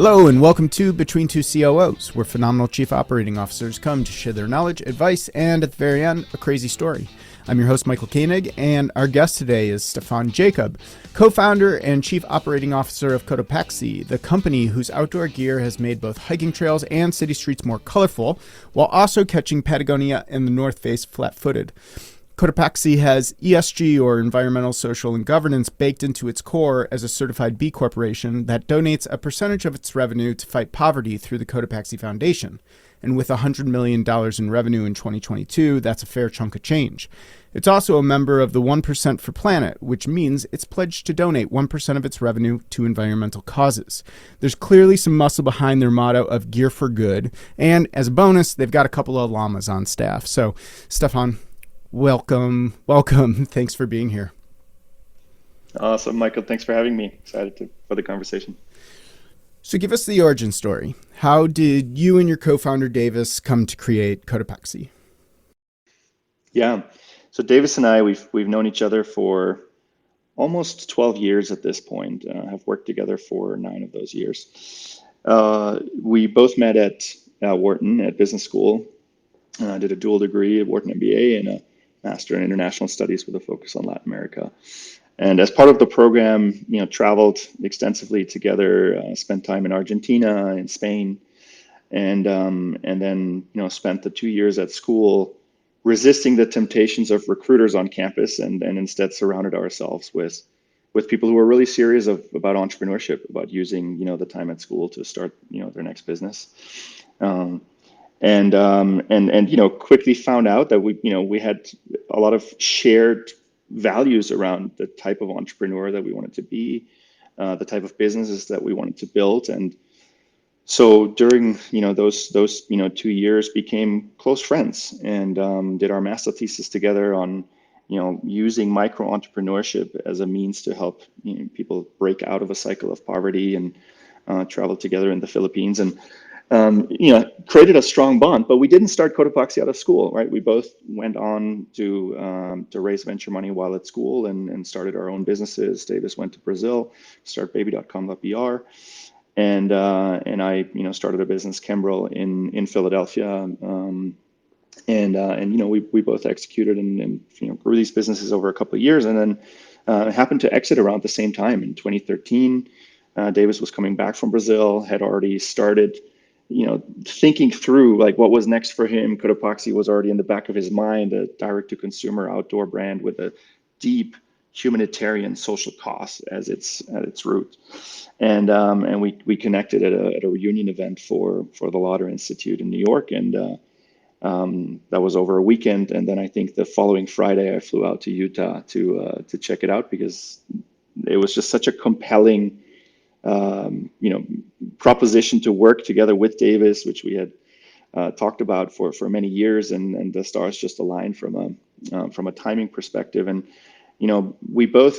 Hello and welcome to Between Two COOs, where phenomenal chief operating officers come to share their knowledge, advice, and at the very end, a crazy story. I'm your host, Michael Koenig, and our guest today is Stephan Jacob, co-founder and chief operating officer of Cotopaxi, the company whose outdoor gear has made both hiking trails and city streets more colorful, while also catching Patagonia and the North Face flat-footed. Cotopaxi has ESG, or environmental, social, and governance, baked into its core as a certified B corporation that donates a percentage of its revenue to fight poverty through the Cotopaxi Foundation. And with $100 million in revenue in 2022, that's a fair chunk of change. It's also a member of the 1% for Planet, which means it's pledged to donate 1% of its revenue to environmental causes. There's clearly some muscle behind their motto of gear for good. And as a bonus, they've got a couple of llamas on staff. So, Stephan, welcome. Thanks for being here. Awesome, Michael. Thanks for having me. Excited for the conversation. So give us the origin story. How did you and your co-founder Davis come to create Cotopaxi? Yeah. So Davis and I, we've known each other for almost 12 years at this point. Have worked together for 9 of those years. We both met at Wharton at business school. Did a dual degree, a Wharton MBA, and a Master in International Studies with a focus on Latin America. And as part of the program, traveled extensively together, spent time in Argentina and Spain, and then, spent the 2 years at school resisting the temptations of recruiters on campus, and instead surrounded ourselves with people who were really serious about entrepreneurship, about using, the time at school to start, their next business. And quickly found out that we had a lot of shared values around the type of entrepreneur that we wanted to be, the type of businesses that we wanted to build. And so during those 2 years, became close friends, and did our master thesis together on using micro entrepreneurship as a means to help people break out of a cycle of poverty, and traveled together in the Philippines, and created a strong bond. But we didn't start Cotopaxi out of school, right? We both went on to raise venture money while at school, and started our own businesses. Davis went to Brazil, started baby.com.br, and I started a business, Kembrel, in Philadelphia, we both executed and grew these businesses over a couple of years, and then happened to exit around the same time in 2013. Davis was coming back from Brazil, had already started thinking through like what was next for him. Cotopaxi was already in the back of his mind, a direct-to-consumer outdoor brand with a deep humanitarian social cause at its root. And we connected at a reunion event for the Lauder Institute in New York, and that was over a weekend. And then I think the following Friday I flew out to Utah to check it out, because it was just such a compelling proposition to work together with Davis, which we had talked about for many years, and the stars just aligned from a timing perspective. And we both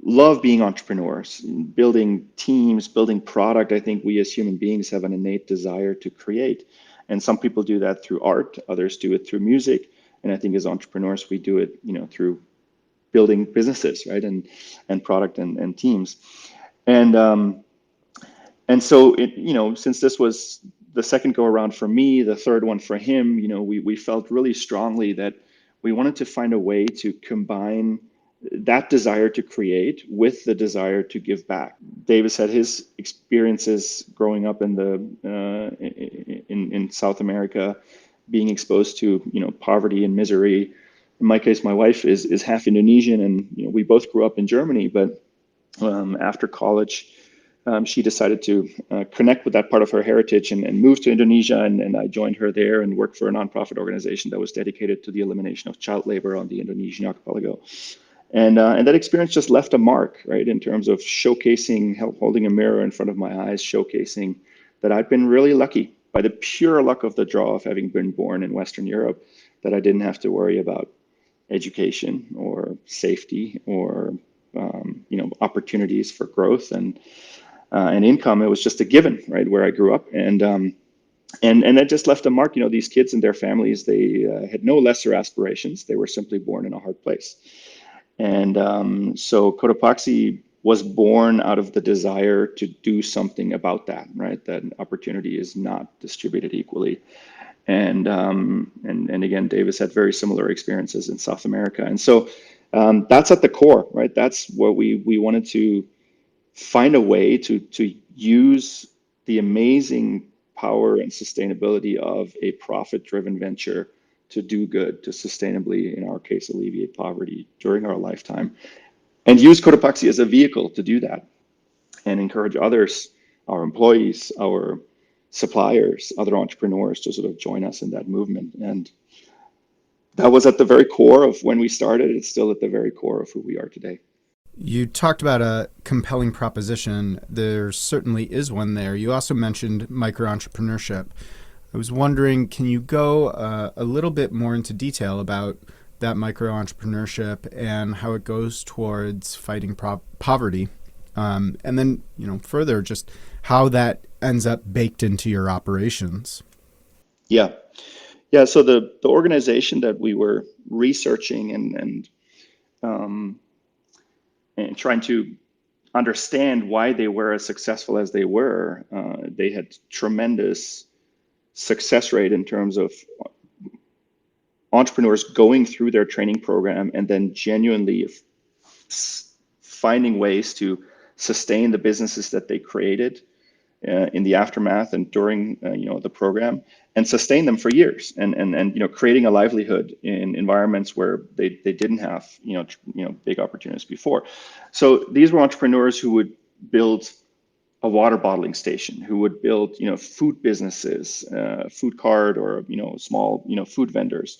love being entrepreneurs, building teams, building product. I think we as human beings have an innate desire to create, and some people do that through art, others do it through music, and I think as entrepreneurs we do it through building businesses, right, and product and teams. And so since this was the second go around for me, the third one for him, we felt really strongly that we wanted to find a way to combine that desire to create with the desire to give back. Davis had his experiences growing up in South America, being exposed to poverty and misery. In my case, my wife is half Indonesian, and we both grew up in Germany, but after college, she decided to connect with that part of her heritage and move to Indonesia, and I joined her there and worked for a nonprofit organization that was dedicated to the elimination of child labor on the Indonesian archipelago. And that experience just left a mark, right, in terms of showcasing, holding a mirror in front of my eyes, showcasing that I'd been really lucky, by the pure luck of the draw of having been born in Western Europe, that I didn't have to worry about education or safety or opportunities for growth and income. It was just a given, right, where I grew up, and that just left a mark. These kids and their families, they had no lesser aspirations. They were simply born in a hard place, and so Cotopaxi was born out of the desire to do something about that, right? That opportunity is not distributed equally. And again, Davis had very similar experiences in South America. And so that's at the core, right? That's what we wanted to find a way to use the amazing power and sustainability of a profit-driven venture to do good, to sustainably, in our case, alleviate poverty during our lifetime, and use Cotopaxi as a vehicle to do that, and encourage others, our employees, our suppliers, other entrepreneurs to sort of join us in that movement. And that was at the very core of when we started. It's still at the very core of who we are today. You talked about a compelling proposition. There certainly is one there. You also mentioned micro-entrepreneurship. I was wondering, can you go a little bit more into detail about that micro-entrepreneurship and how it goes towards fighting poverty? And then, further, just how that ends up baked into your operations. Yeah. So the organization that we were researching and trying to understand why they were as successful as they were, they had tremendous success rate in terms of entrepreneurs going through their training program and then genuinely finding ways to sustain the businesses that they created in the aftermath and during the program, and sustain them for years, and creating a livelihood in environments where they didn't have big opportunities before. So these were entrepreneurs who would build a water bottling station, who would build food businesses, food cart, or small food vendors.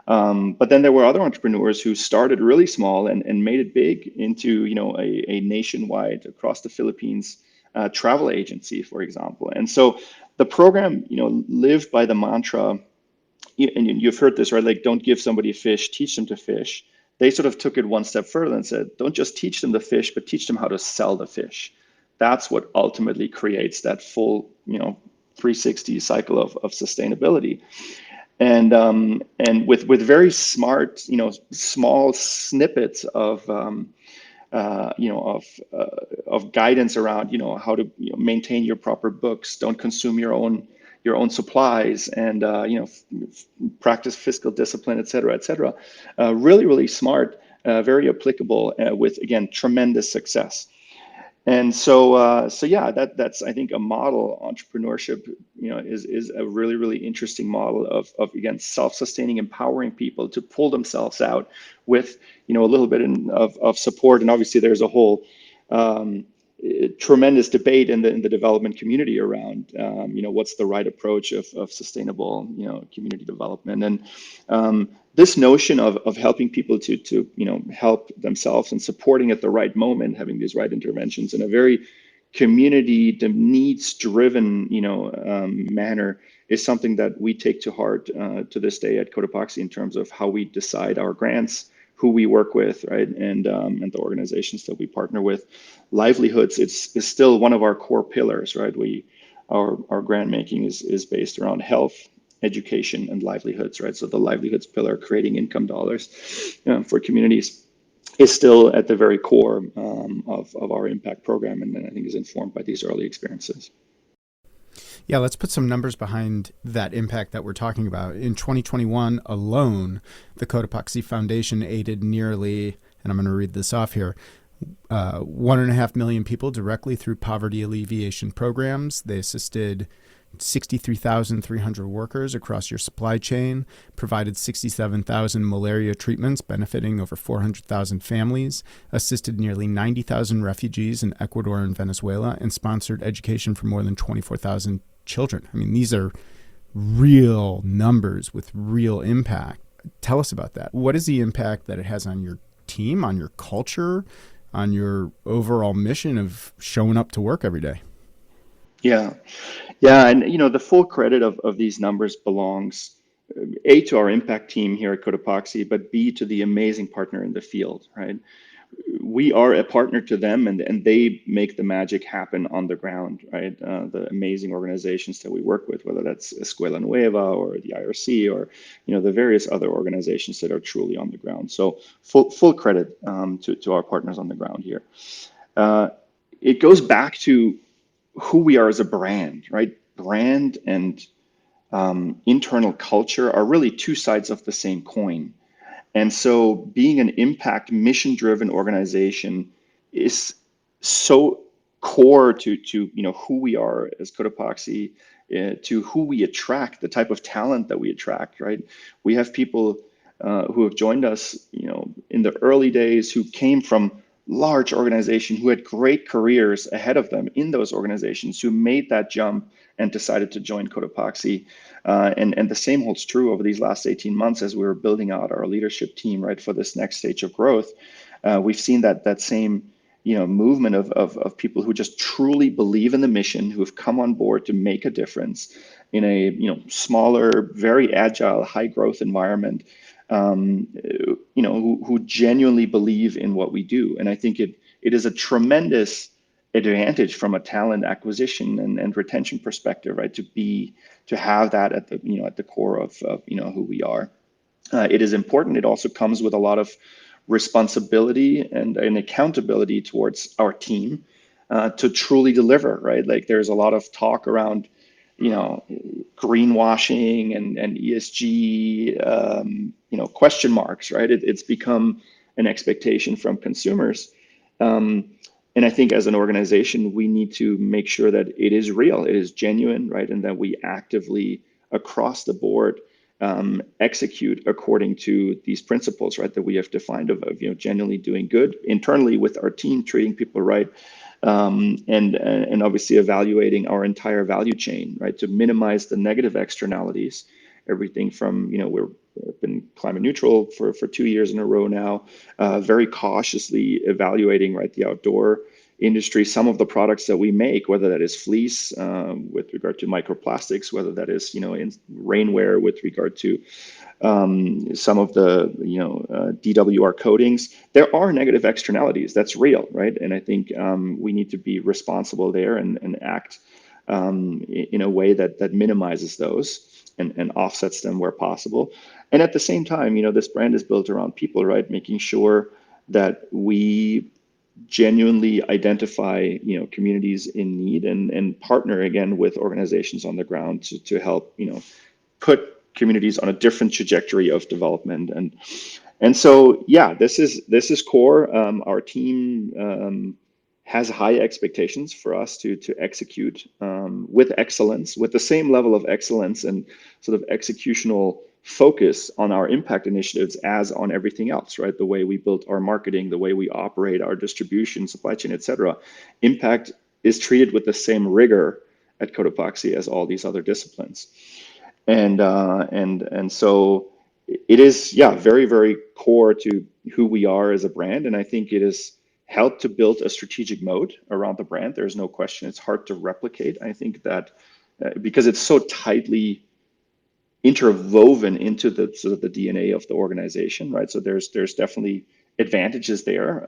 But then there were other entrepreneurs who started really small and made it big into a nationwide, across the Philippines, travel agency, for example. And so the program lived by the mantra, and you've heard this, right? Like, don't give somebody a fish, teach them to fish. They sort of took it one step further and said, don't just teach them the fish, but teach them how to sell the fish. That's what ultimately creates that full 360 cycle of sustainability. And with very smart small snippets of guidance around how to maintain your proper books, don't consume your own supplies, and practice fiscal discipline, et cetera, really smart, very applicable, with, again, tremendous success. And so that's, I think, a model. Entrepreneurship is a really interesting model of again, self-sustaining, empowering people to pull themselves out with a little bit of support. And obviously there's a whole tremendous debate in the development community around what's the right approach of sustainable community development. And this notion of helping people to help themselves and supporting at the right moment, having these right interventions in a very community needs driven manner, is something that we take to heart to this day at Cotopaxi, in terms of how we decide our grants, who we work with, right, and the organizations that we partner with. Livelihoods is still one of our core pillars, right? Our grant making is based around health, education, and livelihoods, right? So the livelihoods pillar, creating income dollars for communities, is still at the very core of our impact program, and then I think is informed by these early experiences. Yeah, let's put some numbers behind that impact that we're talking about. In 2021 alone, the Cotopaxi Foundation aided nearly, and I'm going to read this off here, 1.5 million people directly through poverty alleviation programs. They assisted 63,300 workers across your supply chain, provided 67,000 malaria treatments benefiting over 400,000 families, assisted nearly 90,000 refugees in Ecuador and Venezuela, and sponsored education for more than 24,000 children. I mean, these are real numbers with real impact. Tell us about that. What is the impact that it has on your team, on your culture, on your overall mission of showing up to work every day? Yeah, and the full credit of these numbers belongs, A, to our impact team here at Cotopaxi, but B, to the amazing partner in the field, right? We are a partner to them, and they make the magic happen on the ground, right? The amazing organizations that we work with, whether that's Escuela Nueva or the IRC or the various other organizations that are truly on the ground. So full credit to our partners on the ground here. it goes back to who we are as a brand, right? Brand and internal culture are really two sides of the same coin. And so being an impact mission-driven organization is so core to who we are as Cotopaxi, to who we attract, the type of talent that we attract, right? We have people who have joined us, in the early days, who came from large organizations, who had great careers ahead of them in those organizations, who made that jump and decided to join Cotopaxi. And the same holds true over these last 18 months as we were building out our leadership team, right, for this next stage of growth. We've seen that same movement of people who just truly believe in the mission, who have come on board to make a difference in a smaller, very agile, high growth environment, who genuinely believe in what we do. And I think it is a tremendous advantage from a talent acquisition and retention perspective, right? To have that at the core of who we are. It is important. It also comes with a lot of responsibility and accountability towards our team to truly deliver, right? Like there's a lot of talk around greenwashing and ESG question marks, right? It's become an expectation from consumers. And I think as an organization, we need to make sure that it is real, it is genuine, right? And that we actively, across the board, execute according to these principles, right? That we have defined of genuinely doing good internally with our team, treating people right, and obviously evaluating our entire value chain, right? To minimize the negative externalities, everything from we've been climate neutral for 2 years in a row now, very cautiously evaluating, right, the outdoor industry, some of the products that we make, whether that is fleece with regard to microplastics, whether that is in rainwear with regard to some of the DWR coatings. There are negative externalities. That's real, right? And I think we need to be responsible there and act in a way that minimizes those and offsets them where possible. And at the same time, this brand is built around people, right? Making sure that we genuinely identify communities in need and partner again with organizations on the ground to help put communities on a different trajectory of development. And so this is core. Our team has high expectations for us to execute with excellence, with the same level of excellence and sort of executional focus on our impact initiatives as on everything else, right? The way we built our marketing, the way we operate our distribution, supply chain, et cetera. Impact is treated with the same rigor at Cotopaxi as all these other disciplines. And so it is, very, very core to who we are as a brand. And I think it has helped to build a strategic moat around the brand. There's no question. It's hard to replicate. I think that because it's so tightly interwoven into the sort of the DNA of the organization, right? So there's definitely advantages there,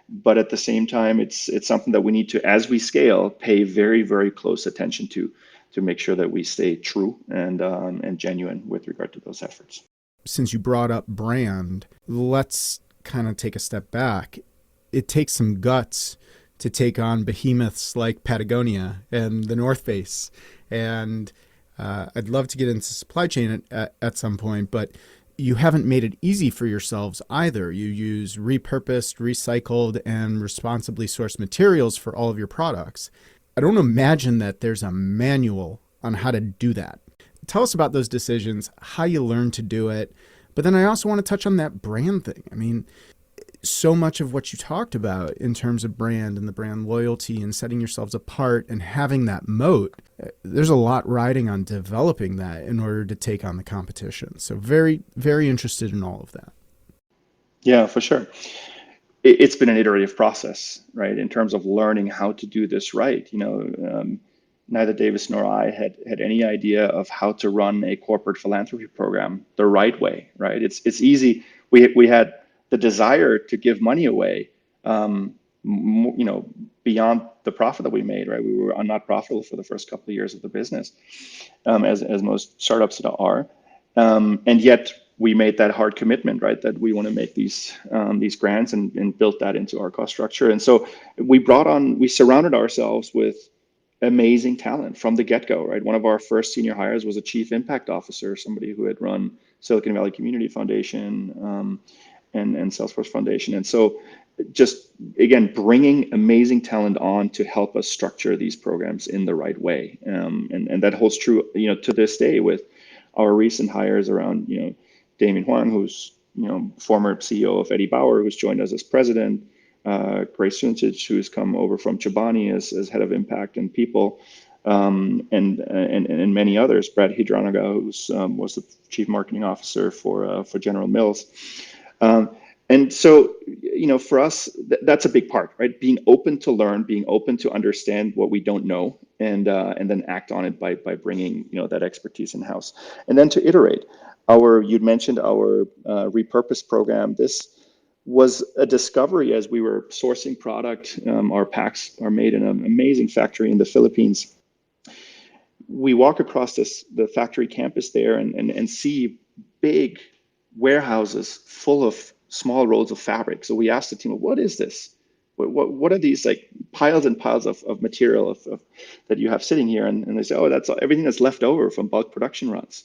but at the same time, it's something that we need to, as we scale, pay very, very close attention to make sure that we stay true and genuine with regard to those efforts. Since you brought up brand, let's kind of take a step back. It takes some guts to take on behemoths like Patagonia and the North Face, and I'd love to get into supply chain at some point, but you haven't made it easy for yourselves either. You use repurposed, recycled, and responsibly sourced materials for all of your products. I don't imagine that there's a manual on how to do that. Tell us about those decisions, how you learned to do it, but then I also want to touch on that brand thing. I mean, so much of what you talked about in terms of brand and the brand loyalty and setting yourselves apart and having that moat, there's a lot riding on developing that in order to take on the competition. So very, very interested in all of that. Yeah, for sure. It's been an iterative process, right? In terms of learning how to do this right. Neither Davis nor I had any idea of how to run a corporate philanthropy program the right way, right? It's easy. We had the desire to give money away, beyond the profit that we made, right? We were not profitable for the first couple of years of the business, as most startups are, and yet we made that hard commitment, right? That we want to make these grants and built that into our cost structure. And so we surrounded ourselves with amazing talent from the get-go, right? One of our first senior hires was a chief impact officer, somebody who had run Silicon Valley Community Foundation and Salesforce Foundation. And so just, again, bringing amazing talent on to help us structure these programs in the right way. And that holds true, to this day with our recent hires around, Damien Huang, who's, former CEO of Eddie Bauer, who's joined us as president, Grace Suntich, who's come over from Chobani as head of impact and people, and many others. Brad Hidranaga, who's was the chief marketing officer for General Mills. And so, for us, that's a big part, right? Being open to learn, being open to understand what we don't know, and then act on it by bringing that expertise in house, and then to iterate. You'd mentioned our repurpose program. This was a discovery as we were sourcing product. Our packs are made in an amazing factory in the Philippines. We walk across the factory campus there and see big warehouses full of small rolls of fabric. So we asked the team, what is this? What are these like piles and piles of material that you have sitting here? And they say, oh, that's everything that's left over from bulk production runs.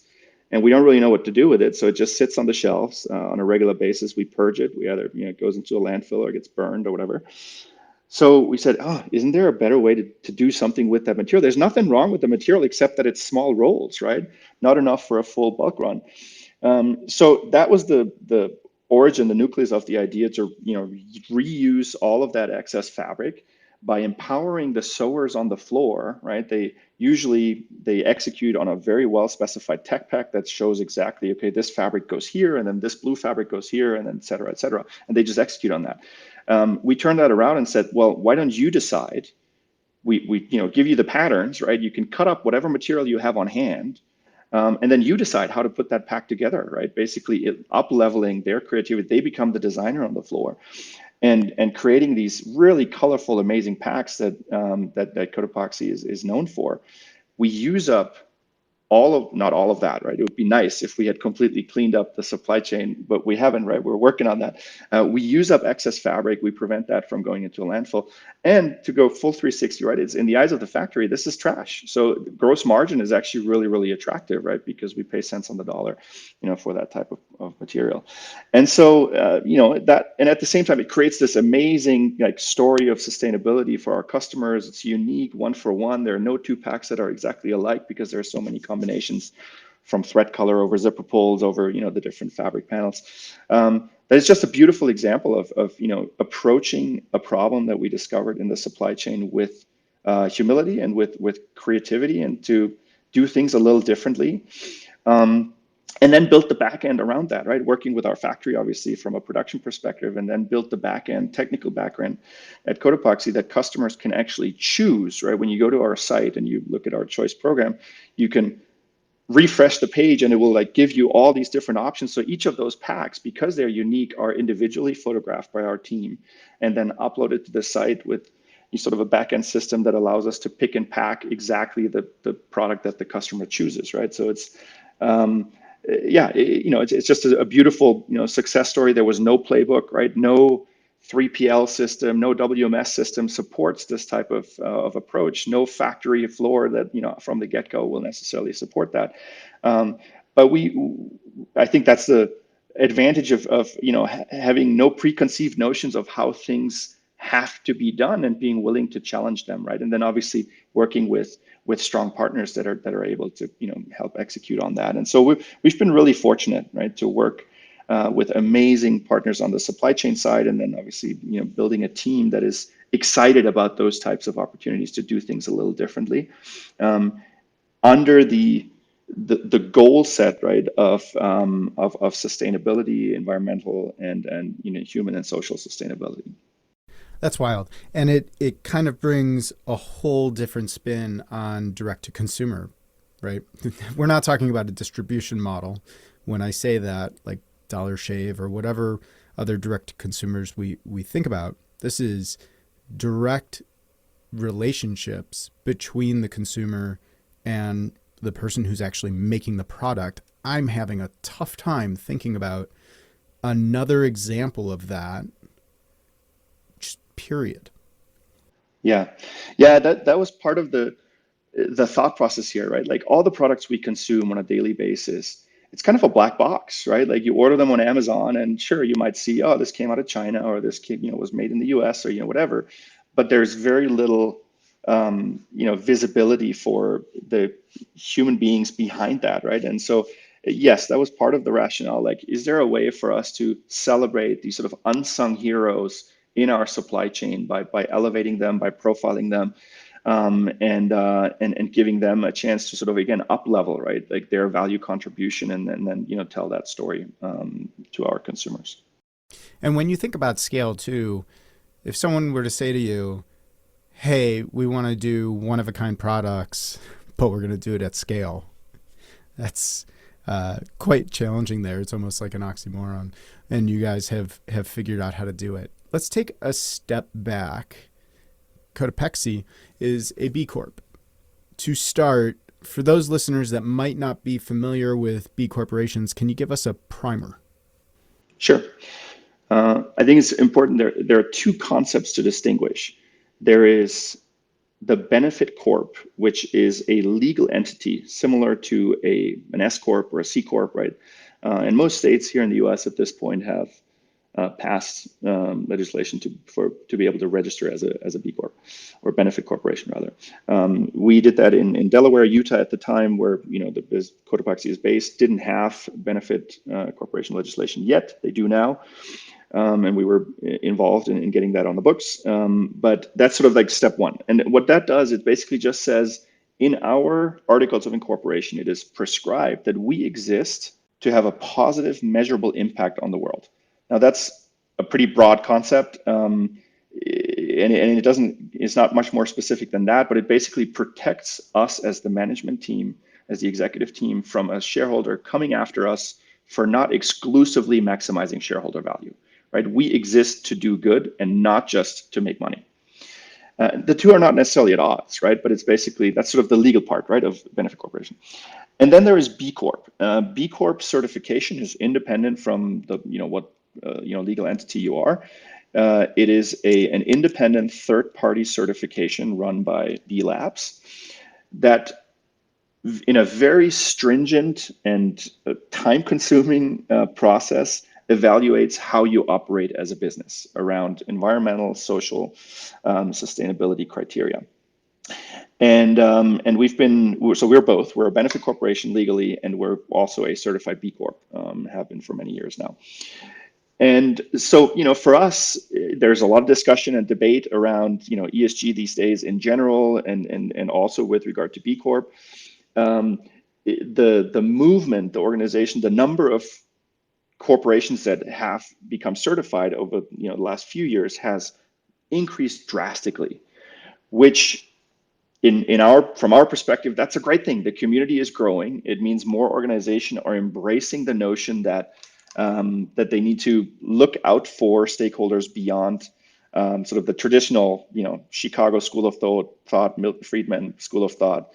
And we don't really know what to do with it. So it just sits on the shelves on a regular basis. We purge it. We either, it goes into a landfill or gets burned or whatever. So we said, isn't there a better way to do something with that material? There's nothing wrong with the material except that it's small rolls, right? Not enough for a full bulk run. So that was the origin, the nucleus of the idea to reuse all of that excess fabric by empowering the sewers on the floor, right? They execute on a very well specified tech pack that shows exactly, okay, this fabric goes here, and then this blue fabric goes here, and then et cetera, et cetera. And they just execute on that. We turned that around and said, well, why don't you decide? We give you the patterns, right? You can cut up whatever material you have on hand, and then you decide how to put that pack together, right? Basically, up-leveling their creativity. They become the designer on the floor, and creating these really colorful, amazing packs that Cotopaxi is known for. We use up not all of that, right? It would be nice if we had completely cleaned up the supply chain, but we haven't, right? We're working on that. We use up excess fabric. We prevent that from going into a landfill. And to go full 360, right? It's in the eyes of the factory, this is trash. So gross margin is actually really, really attractive, right? Because we pay cents on the dollar, for that type of material. And so, and at the same time, it creates this amazing story of sustainability for our customers. It's unique, one for one. There are no two packs that are exactly alike because there are so many combinations, from thread color over zipper pulls over the different fabric panels. But it's just a beautiful example of approaching a problem that we discovered in the supply chain with humility and with creativity, and to do things a little differently. And then built the back end around that, right? Working with our factory, obviously, from a production perspective, and then built the back end, technical background at Cotopaxi that customers can actually choose, right? When you go to our site and you look at our choice program, you can refresh the page and it will give you all these different options. So each of those packs, because they're unique, are individually photographed by our team and then uploaded to the site with sort of a back-end system that allows us to pick and pack exactly the product that the customer chooses, right? So it's, it's just a beautiful, success story. There was no playbook, right? No 3PL system, no WMS system supports this type of approach. No factory floor that, from the get-go will necessarily support that. But I think that's the advantage of having no preconceived notions of how things have to be done and being willing to challenge them, right? And then obviously working with strong partners that are able to help execute on that. And so we've been really fortunate, right, to work with amazing partners on the supply chain side, and then obviously building a team that is excited about those types of opportunities to do things a little differently, under the goal set, right, of sustainability, environmental and human and social sustainability. That's wild. And it kind of brings a whole different spin on direct to consumer, right? We're not talking about a distribution model when I say that, like Dollar Shave or whatever other direct to consumers we think about. This is direct relationships between the consumer and the person who's actually making the product I'm having a tough time thinking about another example of that, just period. Yeah, yeah, that was part of the thought process here, right? Like all the products we consume on a daily basis, it's kind of a black box, right? Like you order them on Amazon, and sure, you might see, oh, this came out of China, or this came, was made in the U.S., or whatever, but there's very little, visibility for the human beings behind that, right? And so, yes, that was part of the rationale. Like, is there a way for us to celebrate these sort of unsung heroes in our supply chain by elevating them, by profiling them, and giving them a chance to sort of again up level, right, like their value contribution, and then tell that story to our consumers. And when you think about scale too, if someone were to say to you, hey, we want to do one of a kind products, but we're going to do it at scale, that's quite challenging there. It's almost like an oxymoron. And you guys have figured out how to do it. Let's take a step back. Cotopaxi is a B-Corp. To start, for those listeners that might not be familiar with B corporations, can you give us a primer? Sure. I think it's important. There are two concepts to distinguish. There is the benefit corp, which is a legal entity similar to an S corp or a C corp, right? And most states here in the U.S. at this point have passed legislation to be able to register as a B Corp or benefit corporation rather. We did that in Delaware, Utah at the time, where the Cotopaxi is based, didn't have benefit corporation legislation yet. They do now. And we were involved in getting that on the books. But that's sort of like step one. And what that does, it basically just says in our articles of incorporation, it is prescribed that we exist to have a positive, measurable impact on the world. Now that's a pretty broad concept, and it's not much more specific than that, but it basically protects us as the management team, as the executive team, from a shareholder coming after us for not exclusively maximizing shareholder value, right? We exist to do good and not just to make money. The two are not necessarily at odds, right? But it's basically, that's sort of the legal part, right, of benefit corporation. And then there is B Corp. B Corp certification is independent from the, what legal entity you are. It is an independent third-party certification run by B Labs that, in a very stringent and time-consuming process, evaluates how you operate as a business around environmental, social, sustainability criteria. And we're a benefit corporation legally, and we're also a certified B Corp, have been for many years now. And so, for us, there's a lot of discussion and debate around, ESG these days in general, and also with regard to B Corp. The movement, the organization, the number of corporations that have become certified over the last few years has increased drastically, which from our perspective, that's a great thing. The community is growing. It means more organizations are embracing the notion that that they need to look out for stakeholders beyond sort of the traditional, Chicago School of Thought, Milton Friedman School of Thought,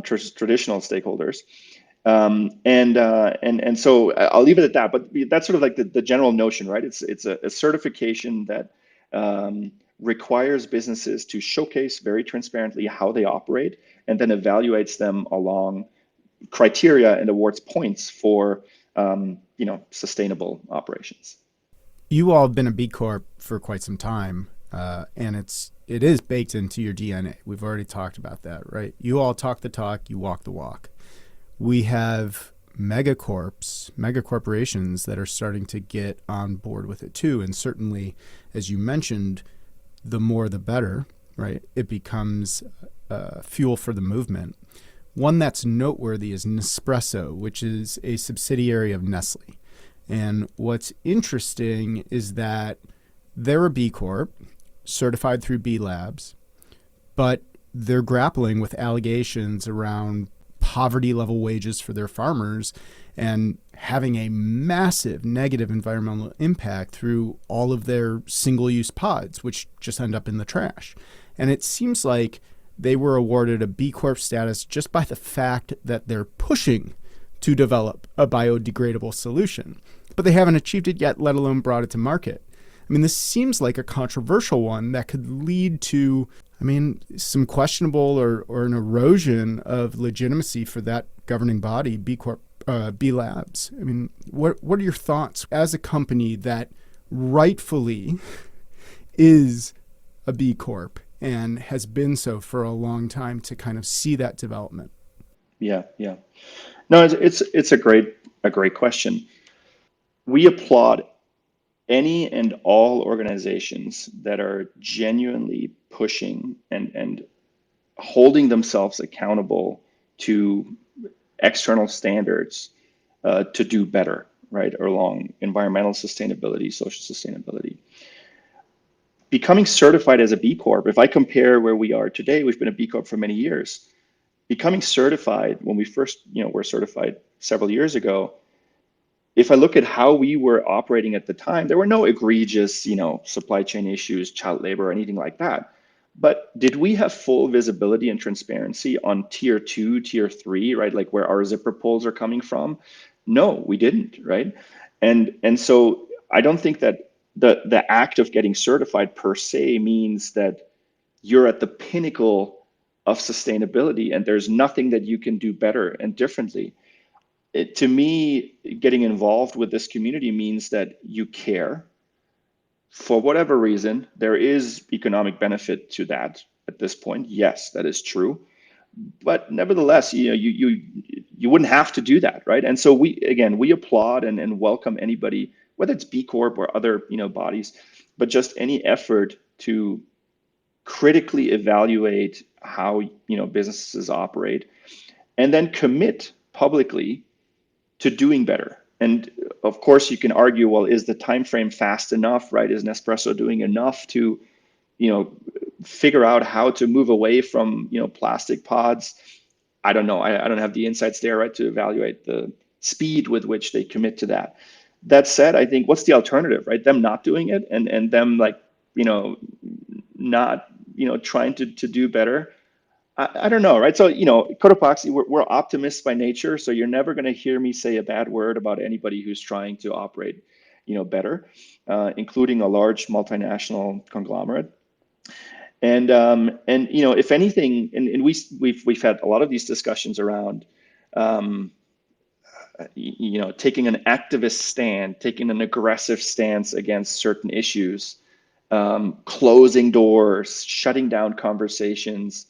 traditional stakeholders. And so I'll leave it at that. But that's sort of like the general notion, right? It's a certification that requires businesses to showcase very transparently how they operate, and then evaluates them along criteria and awards points for sustainable operations. You all have been a B Corp for quite some time, and it is baked into your DNA. We've already talked about that, right? You all talk the talk, you walk the walk. We have mega corporations that are starting to get on board with it too. And certainly, as you mentioned, the more the better, right? It becomes fuel for the movement. One that's noteworthy is Nespresso, which is a subsidiary of Nestle. And what's interesting is that they're a B Corp, certified through B Labs, but they're grappling with allegations around poverty level wages for their farmers and having a massive negative environmental impact through all of their single-use pods, which just end up in the trash. And it seems like they were awarded a B Corp status just by the fact that they're pushing to develop a biodegradable solution, but they haven't achieved it yet, let alone brought it to market. I mean, this seems like a controversial one that could lead to, some questionable or an erosion of legitimacy for that governing body, B-Corp, B Labs. I mean, what are your thoughts as a company that rightfully is a B Corp and has been so for a long time to kind of see that development? Yeah. No, it's a great question. We applaud any and all organizations that are genuinely pushing and holding themselves accountable to external standards to do better, right? Along environmental sustainability, social sustainability. Becoming certified as a B Corp, if I compare where we are today, we've been a B Corp for many years. Becoming certified when we first, were certified several years ago, if I look at how we were operating at the time, there were no egregious, supply chain issues, child labor, or anything like that. But did we have full visibility and transparency on tier 2, tier 3, right? Like where our zipper pulls are coming from? No, we didn't, right? And so I don't think that the act of getting certified per se means that you're at the pinnacle of sustainability and there's nothing that you can do better and differently. To me, getting involved with this community means that you care. For whatever reason, there is economic benefit to that at this point. Yes, that is true. But nevertheless, you wouldn't have to do that, right? And so we applaud and welcome anybody, whether it's B Corp or other bodies, but just any effort to critically evaluate how businesses operate, and then commit publicly to doing better. And of course, you can argue, well, is the time frame fast enough, right? Is Nespresso doing enough to, figure out how to move away from, plastic pods? I don't know. I don't have the insights there, right, to evaluate the speed with which they commit to that. That said, I think what's the alternative, right? Them not doing it and them not, trying to do better. I don't know, right? So, Cotopaxi, we're optimists by nature. So you're never going to hear me say a bad word about anybody who's trying to operate, better, including a large multinational conglomerate. And if anything, and we've had a lot of these discussions around, taking an activist stand, taking an aggressive stance against certain issues, closing doors, shutting down conversations.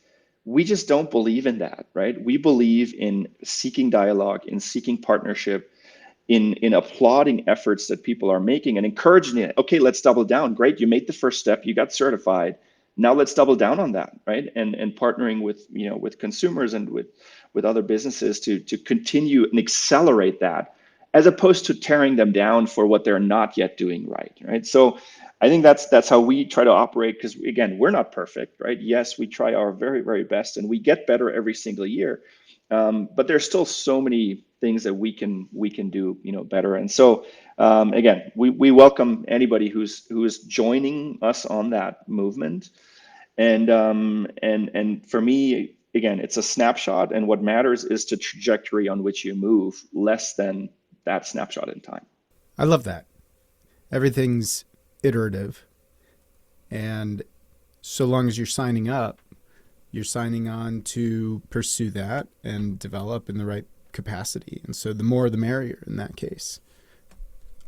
We just don't believe in that, right? We believe in seeking dialogue, in seeking partnership, in applauding efforts that people are making and encouraging it. Okay, let's double down. Great, you made the first step, you got certified. Now let's double down on that, right? And partnering with with consumers and with other businesses to continue and accelerate that, as opposed to tearing them down for what they're not yet doing right? So I think that's how we try to operate, because again, we're not perfect, right? Yes, we try our very, very best and we get better every single year. But there's still so many things that we can do, better. And so again, we welcome anybody who is joining us on that movement. And for me, again, it's a snapshot, and what matters is the trajectory on which you move, less than that snapshot in time. I love that. Everything's iterative, and so long as you're signing up, you're signing on to pursue that and develop in the right capacity. And so the more the merrier in that case.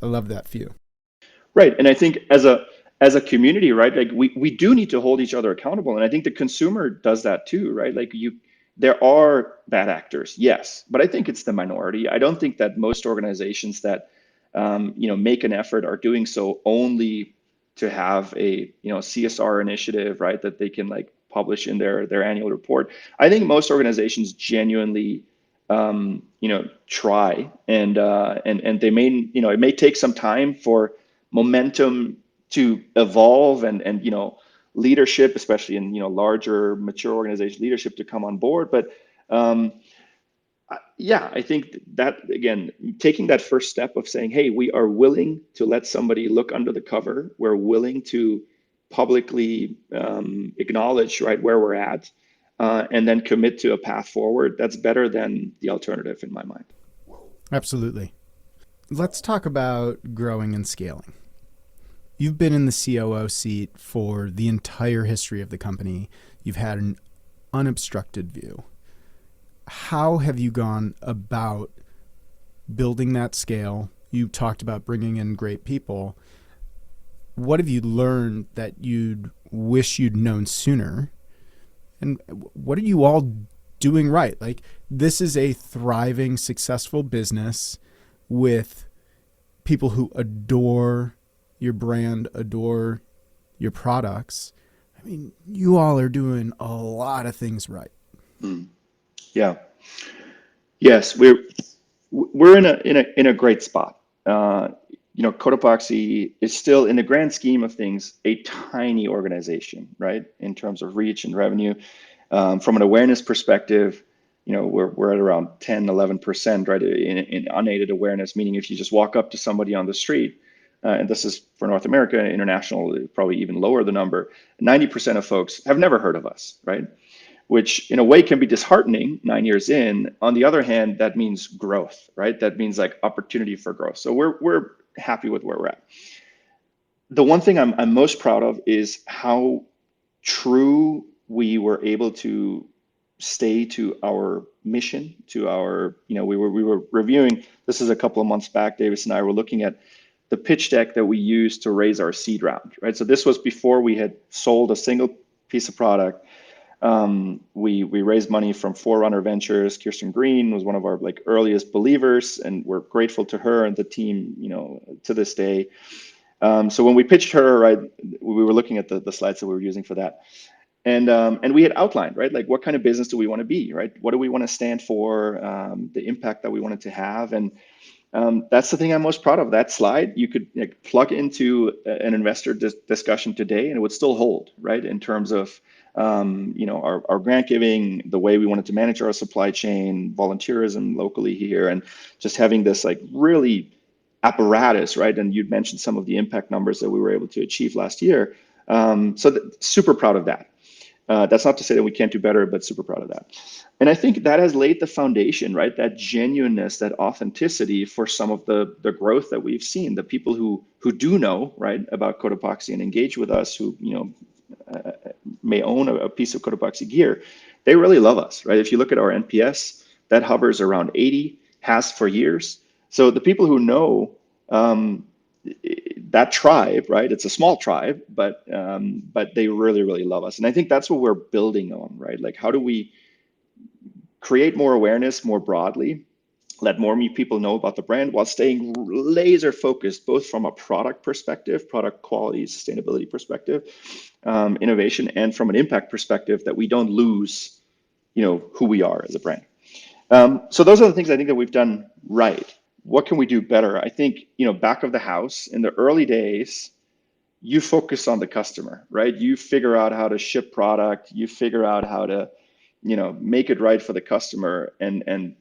I love that view. Right. And I think as a community, right, like we do need to hold each other accountable. And I think the consumer does that too, right? Like there are bad actors, yes, but I think it's the minority. I don't think that most organizations that make an effort are doing so only to have a CSR initiative, right, that they can publish in their annual report. I think most organizations genuinely try, and they may it may take some time for momentum to evolve and leadership, especially in larger mature organization leadership, to come on board. But yeah, I think that, again, taking that first step of saying, hey, we are willing to let somebody look under the cover. We're willing to publicly acknowledge right where we're at, and then commit to a path forward. That's better than the alternative in my mind. Absolutely. Let's talk about growing and scaling. You've been in the COO seat for the entire history of the company. You've had an unobstructed view. How have you gone about building that scale? You talked about bringing in great people. What have you learned that you'd wish you'd known sooner? And what are you all doing right? Like, this is a thriving, successful business with people who adore your brand, adore your products. I mean, you all are doing a lot of things right. Mm. Yeah. Yes, we're in a great spot. Cotopaxi is still, in the grand scheme of things, a tiny organization, right? In terms of reach and revenue. From an awareness perspective, we're at around 10, 11%, right? In unaided awareness, meaning if you just walk up to somebody on the street, and this is for North America, international, probably even lower the number, 90% of folks have never heard of us, right? Which in a way can be disheartening 9 years in. On the other hand, that means growth, right? That means like opportunity for growth. So we're happy with where we're at. The one thing I'm most proud of is how true we were able to stay to our mission, to our, we were reviewing, this is a couple of months back, Davis and I were looking at the pitch deck that we used to raise our seed round, right? So this was before we had sold a single piece of product. We raised money from Forerunner Ventures. Kirsten Green was one of our like earliest believers, and we're grateful to her and the team, to this day. So when we pitched her, right, we were looking at the slides that we were using for that, and we had outlined, right, like what kind of business do we want to be, right? What do we want to stand for? The impact that we wanted to have, and that's the thing I'm most proud of. That slide you could plug into an investor discussion today, and it would still hold, right? In terms of our grant giving, the way we wanted to manage our supply chain, volunteerism locally here, and just having this like really apparatus, right? And you'd mentioned some of the impact numbers that we were able to achieve last year. Super proud of that. That's not to say that we can't do better, but super proud of that. And I think that has laid the foundation, right? That genuineness, that authenticity for some of the growth that we've seen. The people who do know, right, about Cotopaxi and engage with us, who may own a piece of Cotopaxi gear, they really love us, right? If you look at our NPS, that hovers around 80, has for years. So the people who know that tribe, right? It's a small tribe, but they really, really love us. And I think that's what we're building on, right? Like, how do we create more awareness more broadly, let more people know about the brand while staying laser focused, both from a product perspective, product quality, sustainability perspective, innovation, and from an impact perspective, that we don't lose, who we are as a brand. So those are the things I think that we've done right. What can we do better? I think, back of the house, in the early days, you focus on the customer, right? You figure out how to ship product, you figure out how to, make it right for the customer, and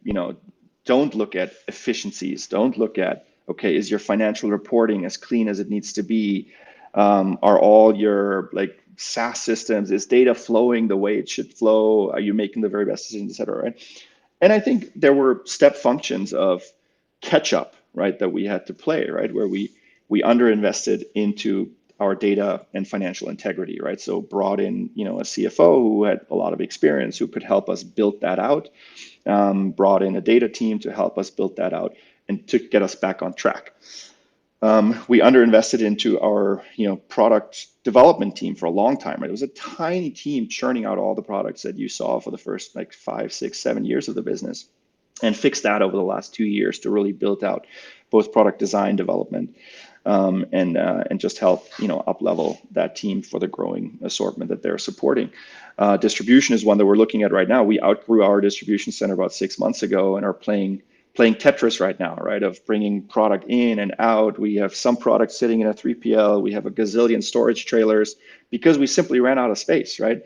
don't look at efficiencies. Don't look at, okay, is your financial reporting as clean as it needs to be? Are all your like SaaS systems, is data flowing the way it should flow? Are you making the very best decisions, et cetera, right? And I think there were step functions of catch up, right, that we had to play, right, where we underinvested into our data and financial integrity, right? So brought in, a CFO who had a lot of experience, who could help us build that out. Brought in a data team to help us build that out and to get us back on track. We underinvested into our, product development team for a long time, right? It was a tiny team churning out all the products that you saw for the first like 5, 6, 7 years of the business, and fixed that over the last 2 years to really build out both product design development, and just help up level that team for the growing assortment that they're supporting. Distribution is one that we're looking at right now. We outgrew our distribution center about 6 months ago and are playing Tetris right now, right? Of bringing product in and out. We have some products sitting in a 3PL. We have a gazillion storage trailers because we simply ran out of space, right?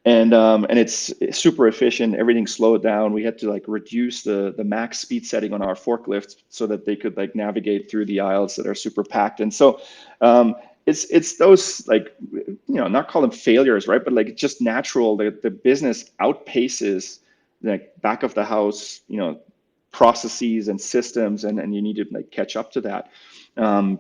And it's super efficient. Everything slowed down. We had to like reduce the max speed setting on our forklifts so that they could like navigate through the aisles that are super packed. And so it's those like, not call them failures, right? But like it's just natural that the business outpaces like back of the house, processes and systems, and you need to like catch up to that.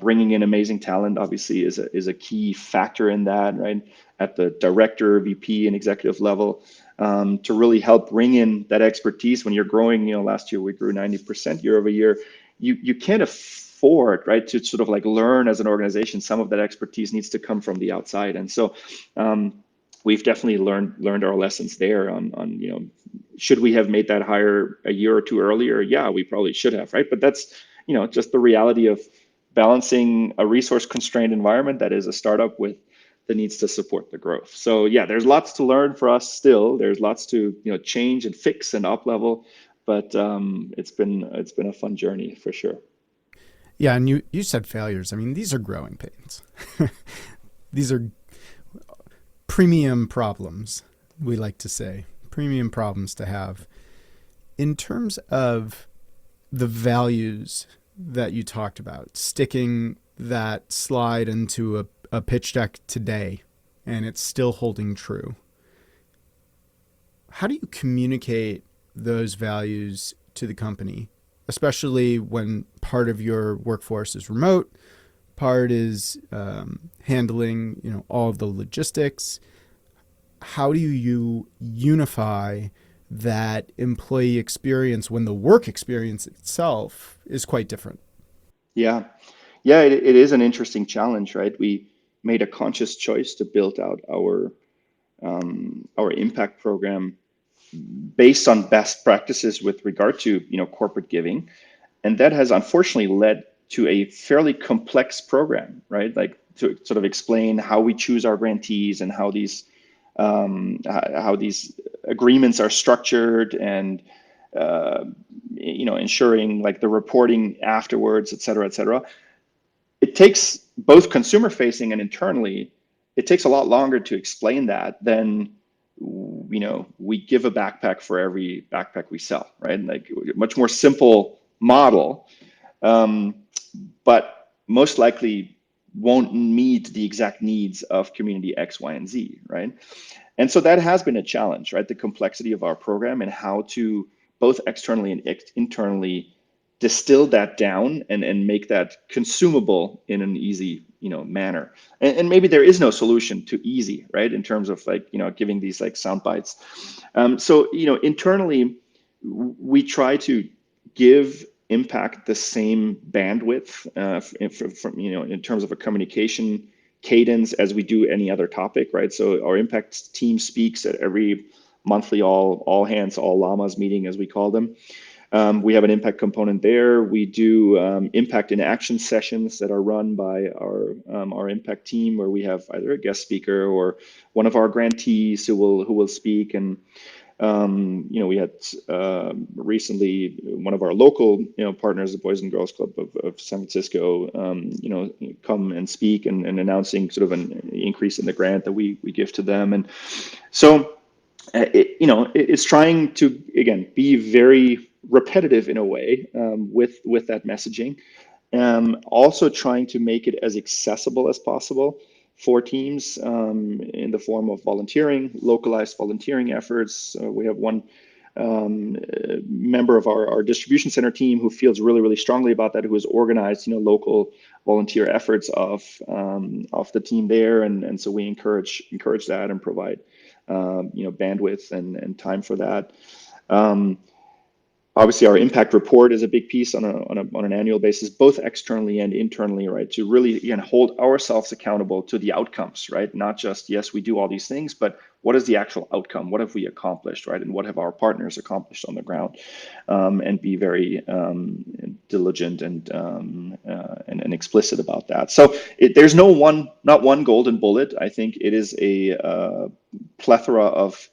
Bringing in amazing talent obviously is a key factor in that, right? At the director, VP, and executive level, to really help bring in that expertise when you're growing. Last year we grew 90% year over year. You can't afford, right, to sort of like learn as an organization. Some of that expertise needs to come from the outside, and so we've definitely learned our lessons there on should we have made that hire a year or two earlier? Yeah, we probably should have, right? But that's just the reality of balancing a resource constrained environment that is a startup with the needs to support the growth. So yeah, there's lots to learn for us still. There's lots to change and fix and up level, but it's been a fun journey for sure. Yeah, and you said failures. I mean, these are growing pains. These are premium problems, we like to say. Premium problems to have. In terms of the values that you talked about, sticking that slide into a pitch deck today, and it's still holding true. How do you communicate those values to the company, especially when part of your workforce is remote, part is handling all of the logistics? How do you unify that employee experience when the work experience itself is quite different? Yeah, it is an interesting challenge, right? We made a conscious choice to build out our impact program based on best practices with regard to corporate giving, and that has unfortunately led to a fairly complex program, right? Like to sort of explain how we choose our grantees and how these agreements are structured, and ensuring like the reporting afterwards, et cetera, et cetera. It takes both consumer facing and internally, it takes a lot longer to explain that than we give a backpack for every backpack we sell, right? Like much more simple model, but most likely won't meet the exact needs of community X, Y, and Z, right? And so that has been a challenge, right? The complexity of our program and how to both externally and internally distill that down and make that consumable in an easy manner. And maybe there is no solution to easy, right? In terms of like giving these like sound bites. So internally we try to give impact the same bandwidth from in terms of a communication cadence as we do any other topic, right? So our impact team speaks at every monthly all hands, all llamas meeting, as we call them. We have an impact component there. We do impact in action sessions that are run by our impact team, where we have either a guest speaker or one of our grantees who will speak. And we had recently one of our local partners, the Boys and Girls Club of San Francisco, come and speak and announcing sort of an increase in the grant that we give to them. And so it's trying to again be very repetitive in a way with that messaging, also trying to make it as accessible as possible for teams in the form of volunteering, localized volunteering efforts. We have one member of our distribution center team who feels really strongly about that, who has organized local volunteer efforts of the team there, and so we encourage that and provide bandwidth and time for that. Obviously, our impact report is a big piece on an annual basis, both externally and internally, right? To really hold ourselves accountable to the outcomes, right? Not just, yes, we do all these things, but what is the actual outcome? What have we accomplished, right? And what have our partners accomplished on the ground? And be very diligent and explicit about that. So there's not one golden bullet. I think it is a plethora of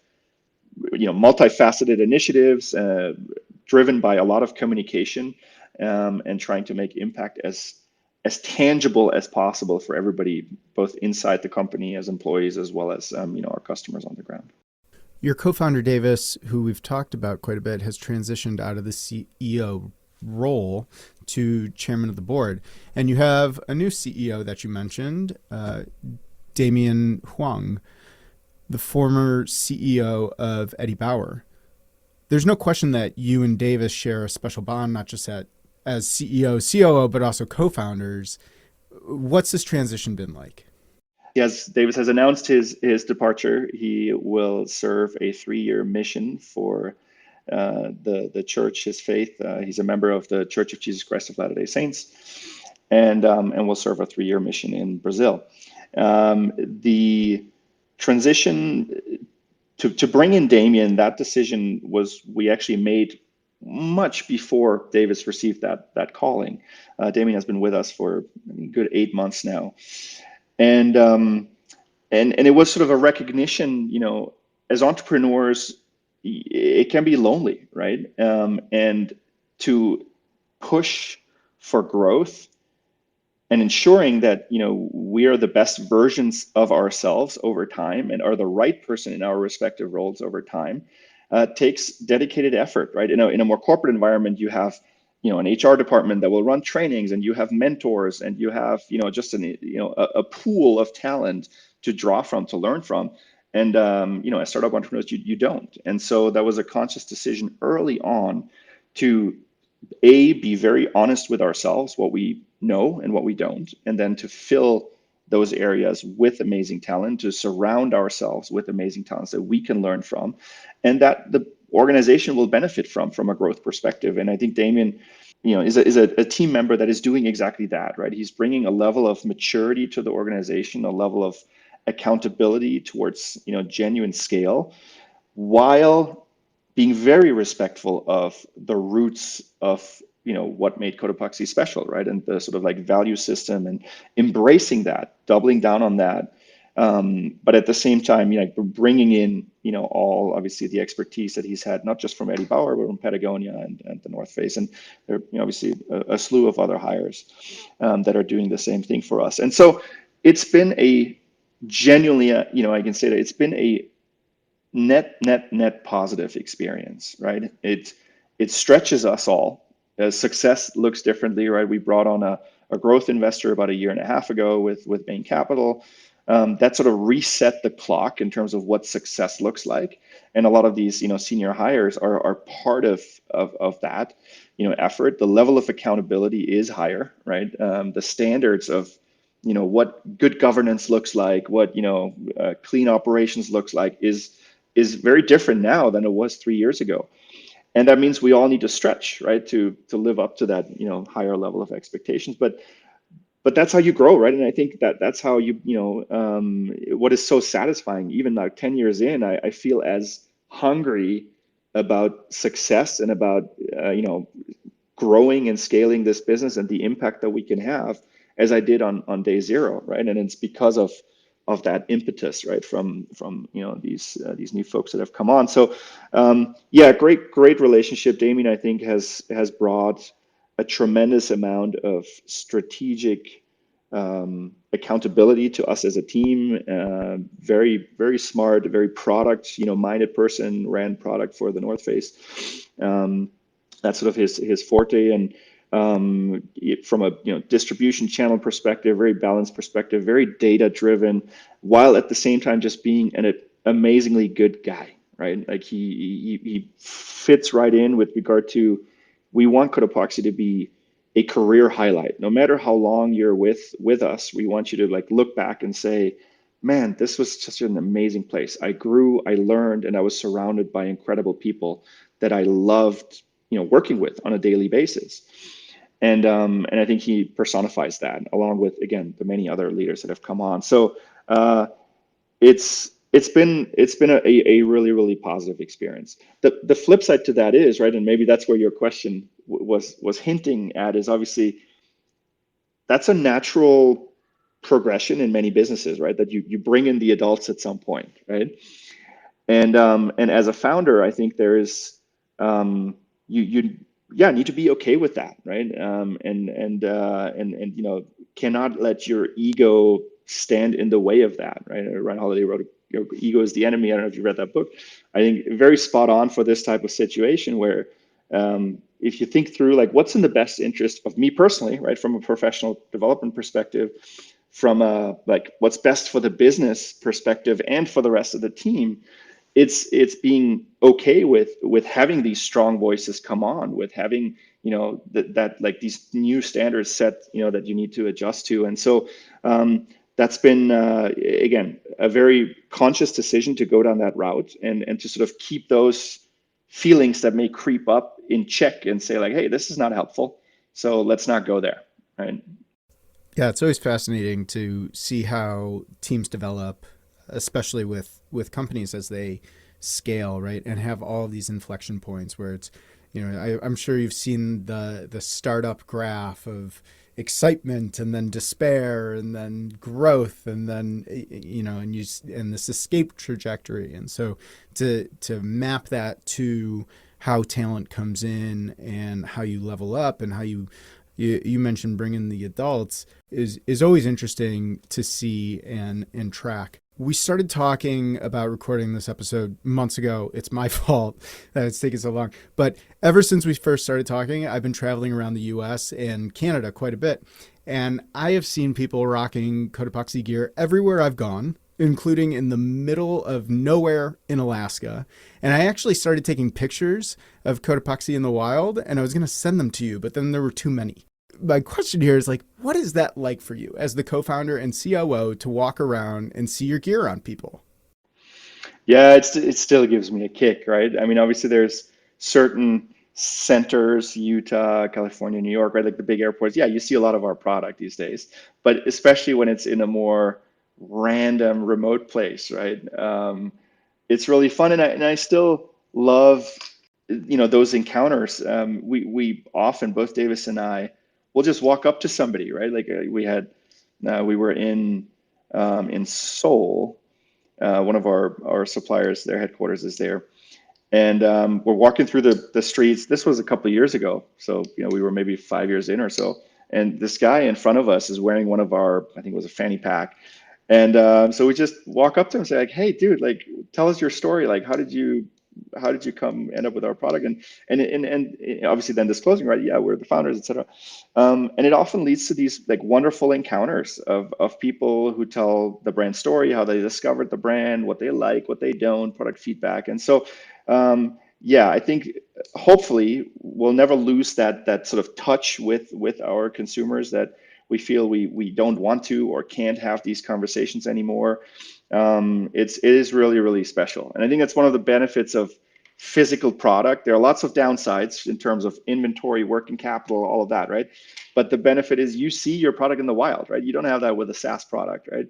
multifaceted initiatives driven by a lot of communication and trying to make impact as tangible as possible for everybody, both inside the company as employees, as well as our customers on the ground. Your co-founder, Davis, who we've talked about quite a bit, has transitioned out of the CEO role to chairman of the board. And you have a new CEO that you mentioned, Damian Huang, the former CEO of Eddie Bauer. There's no question that you and Davis share a special bond, not just as CEO, COO, but also co-founders. What's this transition been like? Yes, Davis has announced his departure. He will serve a 3-year mission for the church, his faith. He's a member of the Church of Jesus Christ of Latter-day Saints, and will serve a 3-year mission in Brazil. The transition to bring in Damien, that decision we actually made much before Davis received that calling. Damien has been with us for a good 8 months now, and it was sort of a recognition, as entrepreneurs, it can be lonely, right? And to push for growth and ensuring that we are the best versions of ourselves over time and are the right person in our respective roles over time takes dedicated effort, right? In a more corporate environment, you have an HR department that will run trainings, and you have mentors, and you have just a pool of talent to draw from, to learn from. And as startup entrepreneurs, you don't. And so that was a conscious decision early on to be very honest with ourselves, what we know and what we don't, and then to fill those areas with amazing talent, to surround ourselves with amazing talents that we can learn from, and that the organization will benefit from a growth perspective. And I think Damien, is a team member that is doing exactly that, right? He's bringing a level of maturity to the organization, a level of accountability towards genuine scale, while being very respectful of the roots of what made Cotopaxi special, right? And the sort of like value system, and embracing that, doubling down on that. But at the same time, bringing in all obviously the expertise that he's had, not just from Eddie Bauer, but from Patagonia and the North Face, and there are obviously a slew of other hires that are doing the same thing for us. And so it's been a genuinely, I can say that it's been a net positive experience, right? It stretches us all. Success looks differently, right? We brought on a growth investor about 1.5 years ago with Bain Capital. That sort of reset the clock in terms of what success looks like. And a lot of these, senior hires are part of that, effort. The level of accountability is higher, right? The standards of, what good governance looks like, what, clean operations looks like is very different now than it was 3 years ago. And that means we all need to stretch, right, to live up to that, higher level of expectations. But that's how you grow, right? And I think that's how what is so satisfying, even like 10 years in, I feel as hungry about success and about, growing and scaling this business and the impact that we can have as I did on day zero, right? And it's because of that impetus, right, from these new folks that have come on. So great relationship. Damien, I think, has brought a tremendous amount of strategic accountability to us as a team. Very smart, very product minded person. Ran product for the North Face. That's sort of his forte. And from a distribution channel perspective, very balanced perspective, very data driven, while at the same time just being an amazingly good guy, right? Like he fits right in with regard to, we want Cotopaxi to be a career highlight. No matter how long you're with us, we want you to look back and say, man, this was just an amazing place. I grew, I learned, and I was surrounded by incredible people that I loved working with on a daily basis. And I think he personifies that, along with, again, the many other leaders that have come on. So it's been a really positive experience. The flip side to that is, right, and maybe that's where your question was hinting at, is obviously that's a natural progression in many businesses, right? That you bring in the adults at some point, right? And as a founder, I think there is you need to be okay with that, right? And cannot let your ego stand in the way of that, right? Ryan Holiday wrote, "Your ego is the enemy." I don't know if you read that book. I think very spot on for this type of situation where if you think through what's in the best interest of me personally, right, from a professional development perspective, from a what's best for the business perspective and for the rest of the team, it's being okay with having these strong voices come on, with having, that like these new standards set, that you need to adjust to. And so that's been again a very conscious decision to go down that route, and to sort of keep those feelings that may creep up in check and say like, hey, this is not helpful, so let's not go there, right? Yeah, it's always fascinating to see how teams develop, especially with companies as they scale, right, and have all of these inflection points where it's, I'm sure you've seen the startup graph of excitement and then despair and then growth and then and this escape trajectory. And so to map that to how talent comes in and how you level up and how you mentioned bringing the adults is always interesting to see and track. We started talking about recording this episode months ago. It's my fault that it's taken so long. But ever since we first started talking, I've been traveling around the US and Canada quite a bit. And I have seen people rocking Cotopaxi gear everywhere I've gone, including in the middle of nowhere in Alaska. And I actually started taking pictures of Cotopaxi in the wild, and I was going to send them to you, but then there were too many. My question here is like, what is that like for you as the co-founder and COO to walk around and see your gear on people? Yeah, it still gives me a kick, right? I mean, obviously there's certain centers, Utah, California, New York, right? Like the big airports. Yeah, you see a lot of our product these days, but especially when it's in a more random, remote place, right? It's really fun, and I still love, those encounters. We often, both Davis and I, will just walk up to somebody, right? Like we were in Seoul. One of our suppliers, their headquarters is there, and we're walking through the streets. This was a couple of years ago, so we were maybe 5 years in or so. And this guy in front of us is wearing one of our, I think it was a fanny pack, and so we just walk up to him and say like, "Hey, dude, like, tell us your story. Like, how did you come end up with our product?" And obviously then disclosing, right? Yeah, we're the founders, etc. And it often leads to these like wonderful encounters of people who tell the brand story, how they discovered the brand, what they like, what they don't, product feedback. And so yeah, I think hopefully we'll never lose that sort of touch with our consumers, that we feel we don't want to or can't have these conversations anymore. It is really, really special. And I think that's one of the benefits of physical product. There are lots of downsides in terms of inventory, working capital, all of that, right? But the benefit is you see your product in the wild, right? You don't have that with a SaaS product, right?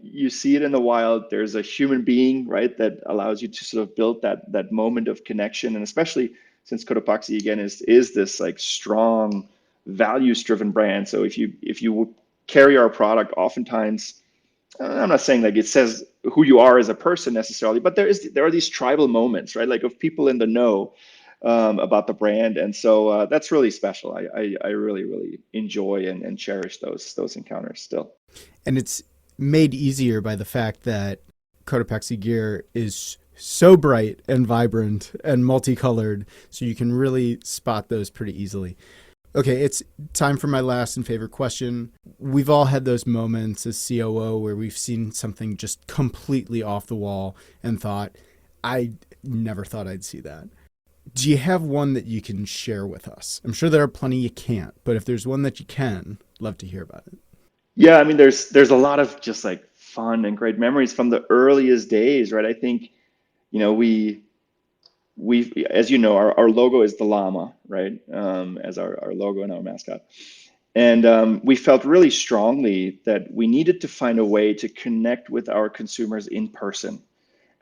You see it in the wild. There's a human being, right, that allows you to sort of build that moment of connection. And especially since Cotopaxi again is this like strong values-driven brand. So if you carry our product, oftentimes, I'm not saying like it says who you are as a person necessarily, but there are these tribal moments, right? Like of people in the know about the brand, and so that's really special. I really really enjoy and cherish those encounters still. And it's made easier by the fact that Cotopaxi gear is so bright and vibrant and multicolored, so you can really spot those pretty easily. Okay, it's time for my last and favorite question. We've all had those moments as COO where we've seen something just completely off the wall and thought, I never thought I'd see that. Do you have one that you can share with us? I'm sure there are plenty you can't, but if there's one that you can, love to hear about it. Yeah, I mean, there's a lot of just like fun and great memories from the earliest days, right? I think, we as you know, our logo is the llama, right? As our logo and our mascot. And we felt really strongly that we needed to find a way to connect with our consumers in person,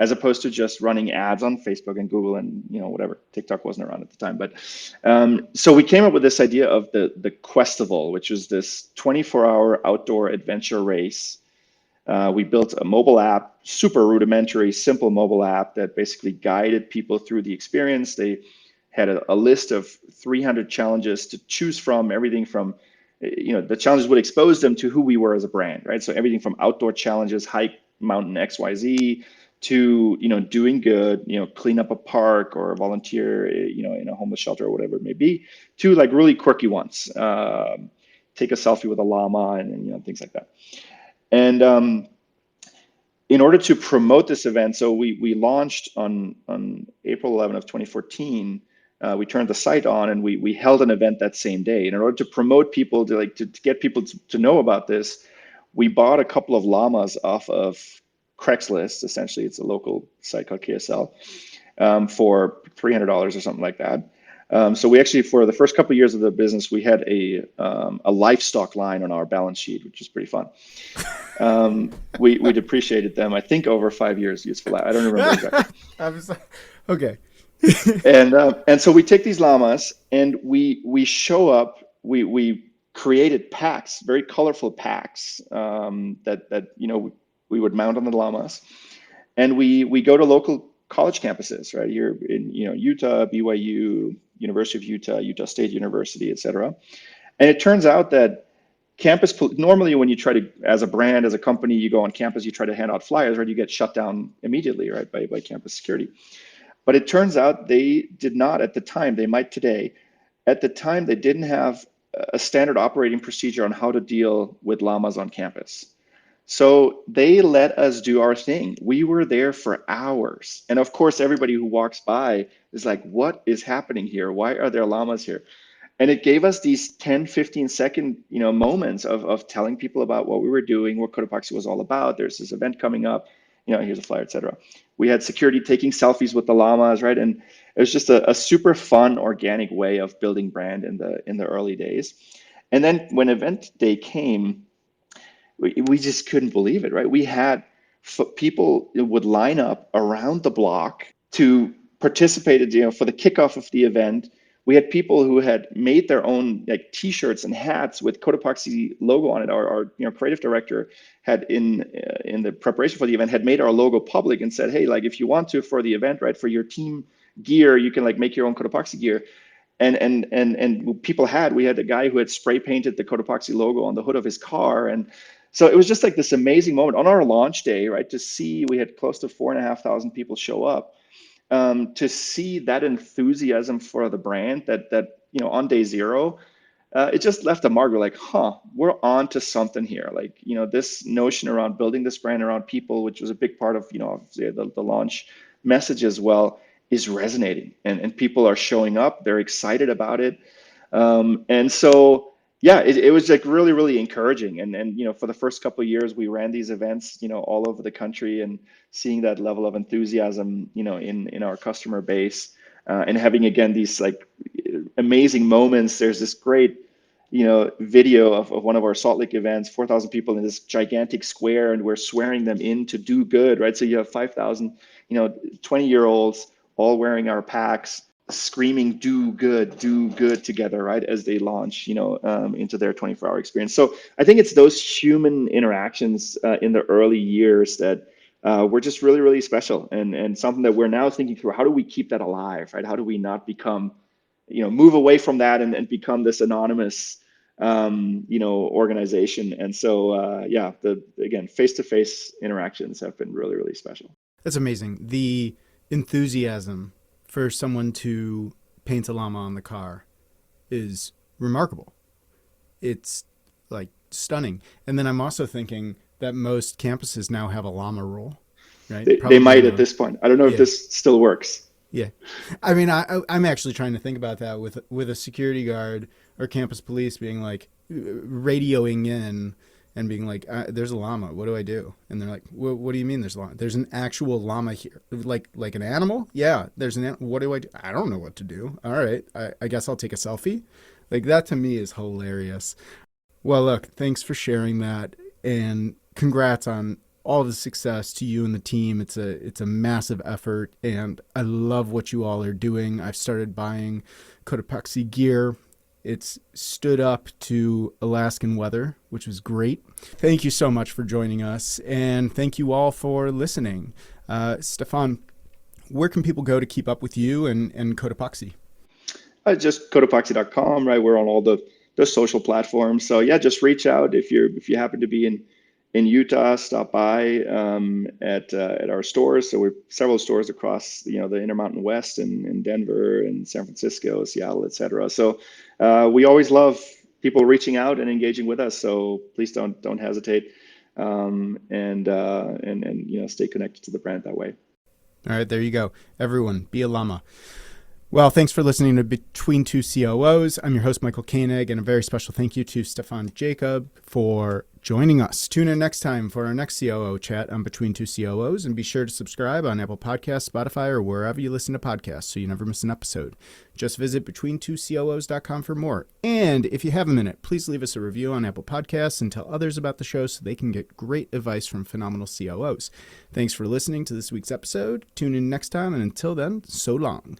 as opposed to just running ads on Facebook and Google and whatever. TikTok wasn't around at the time, but so we came up with this idea of the Questival, which is this 24-hour outdoor adventure race. We built a mobile app, super rudimentary, simple mobile app that basically guided people through the experience. They had a list of 300 challenges to choose from, everything from, the challenges would expose them to who we were as a brand, right? So everything from outdoor challenges, hike mountain XYZ, to, doing good, clean up a park or volunteer, in a homeless shelter or whatever it may be, to like really quirky ones, take a selfie with a llama and things like that. And in order to promote this event, so we launched on April 11 of 2014. We turned the site on and we held an event that same day. And in order to promote people to get people to know about this, we bought a couple of llamas off of Craigslist. Essentially, it's a local site called KSL, for $300 or something like that. So we actually, for the first couple of years of the business, we had a livestock line on our balance sheet, which was pretty fun. We depreciated them, I think, over 5 years useful. I don't remember exactly. Okay. And so we take these llamas and we show up. We created packs, very colorful packs, that we would mount on the llamas, and we go to local college campuses, right here in Utah, BYU, University of Utah, Utah State University, et cetera. And it turns out that normally when you try to, as a brand, as a company, you go on campus, you try to hand out flyers, right? You get shut down immediately, right, by campus security. But it turns out they did not at the time. They might today. At the time, they didn't have a standard operating procedure on how to deal with llamas on campus. So they let us do our thing. We were there for hours. And of course, everybody who walks by is like, what is happening here? Why are there llamas here? And it gave us these 10, 15-second moments of telling people about what we were doing, what Cotopaxi was all about. There's this event coming up, here's a flyer, et cetera. We had security taking selfies with the llamas, right? And it was just a super fun, organic way of building brand in the early days. And then when event day came, we just couldn't believe it, right? We had people would line up around the block to participate, for the kickoff of the event. We had people who had made their own T-shirts and hats with Cotopaxi logo on it. Our creative director had in the preparation for the event had made our logo public and said, hey, if you want to for the event, right, for your team gear, you can make your own Cotopaxi gear. And people we had a guy who had spray painted the Cotopaxi logo on the hood of his car. And so it was just this amazing moment on our launch day, right? To see, we had close to 4,500 people show up. To see that enthusiasm for the brand that on day zero, it just left a mark. We're we're on to something here. This notion around building this brand around people, which was a big part of, the launch message as well, is resonating, and people are showing up. They're excited about it. And so, yeah, it was really, really encouraging. And for the first couple of years, we ran these events, all over the country, and seeing that level of enthusiasm, in our customer base, and having, again, these amazing moments. There's this great, video of one of our Salt Lake events, 4,000 people in this gigantic square, and we're swearing them in to do good, right? So you have 5,000, 20-year-olds all wearing our packs, screaming do good together, right, as they launch into their 24-hour experience. So I think it's those human interactions in the early years that were just really, really special, and something that we're now thinking through. How do we keep that alive, right? How do we not become, move away from that and become this anonymous organization? And so again, face-to-face interactions have been really, really special. That's amazing. The enthusiasm for someone to paint a llama on the car is remarkable. It's stunning. And then I'm also thinking that most campuses now have a llama rule, right? They might at this point. I don't know if this still works. Yeah. I mean, I'm actually trying to think about that with a security guard or campus police being radioing in and being there's a llama. What do I do? And they're like, what do you mean there's a llama? There's an actual llama here. Like an animal? Yeah, there's an animal. What do I do? I don't know what to do. All right, I guess I'll take a selfie. That to me is hilarious. Well, look, thanks for sharing that, and congrats on all the success to you and the team. It's a massive effort, and I love what you all are doing. I've started buying Cotopaxi gear. It's stood up to Alaskan weather, which was great. Thank you so much for joining us, and thank you all for listening. Stephan, where can people go to keep up with you and Cotopaxi? Just cotopaxi.com, right? We're on all the social platforms. So yeah, just reach out if you happen to be in Utah. Stop by at our stores. So we have several stores across the Intermountain West and in Denver and San Francisco, Seattle, et cetera. So we always love people reaching out and engaging with us. So please don't hesitate. and stay connected to the brand that way. All right, there you go. Everyone, be a llama. Well, thanks for listening to Between Two COOs. I'm your host, Michael Koenig, and a very special thank you to Stephan Jacob for joining us. Tune in next time for our next COO chat on Between Two COOs, and be sure to subscribe on Apple Podcasts, Spotify, or wherever you listen to podcasts so you never miss an episode. Just visit betweentwocoos.com for more. And if you have a minute, please leave us a review on Apple Podcasts and tell others about the show so they can get great advice from phenomenal COOs. Thanks for listening to this week's episode. Tune in next time, and until then, so long.